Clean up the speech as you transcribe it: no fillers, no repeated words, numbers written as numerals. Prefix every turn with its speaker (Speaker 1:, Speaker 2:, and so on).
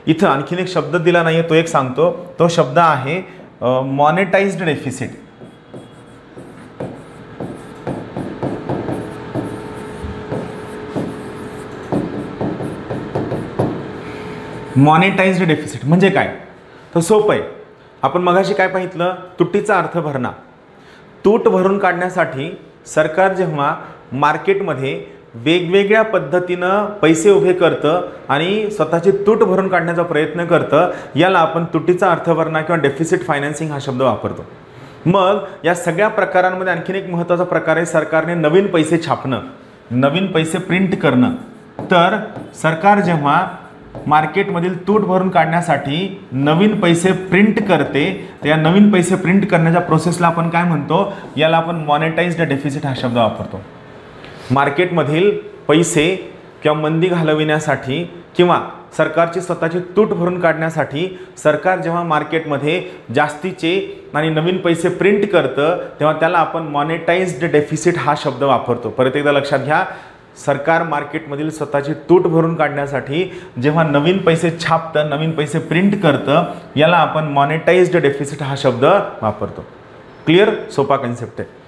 Speaker 1: इथं आणखीन एक शब्द दिला नाही आहे, तो एक सांगतो. तो शब्द आहे मॉनेटाइज्ड डेफिसिट. मॉनेटाइज्ड डेफिसिट म्हणजे काय? तर सोपं आहे. आपण मगाशी काय पाहितलं, तुटीचा अर्थ भरणा. तूट भरून काढण्यासाठी सरकार जेव्हा मार्केटमध्ये वेगवेगळ्या पद्धतीनं पैसे उभे करतं आणि स्वतःची तूट भरून काढण्याचा प्रयत्न करतं, याला आपण तुटीचा अर्थ भरणा किंवा डेफिसिट फायनान्सिंग हा शब्द वापरतो. मग या सगळ्या प्रकारांमध्ये आणखीन एक महत्त्वाचा प्रकार आहे सरकारने नवीन पैसे छापणं, नवीन पैसे प्रिंट करणं. तर सरकार जेव्हा मार्केटमधील तूट भरून काढण्यासाठी नवीन पैसे प्रिंट करते, तर या नवीन पैसे प्रिंट करण्याच्या प्रोसेसला आपण काय म्हणतो, याला आपण मॉनेटाइज्ड डेफिसिट हा शब्द वापरतो. मार्केटमधील पैसे किंवा मंदी घालविण्यासाठी किंवा सरकारची स्वतःची तूट भरून काढण्यासाठी सरकार जेव्हा मार्केटमध्ये जास्तीचे आणि नवीन पैसे प्रिंट करतं, तेव्हा त्याला आपण मॉनेटाइज्ड डेफिसिट हा शब्द वापरतो. परत एकदा लक्षात घ्या, सरकार मार्केटमधील स्वतःची तूट भरून काढण्यासाठी जेव्हा नवीन पैसे छापतं, नवीन पैसे प्रिंट करतं, याला आपण मॉनेटाइज्ड डेफिसिट हा शब्द वापरतो. क्लिअर? सोपा कन्सेप्ट आहे.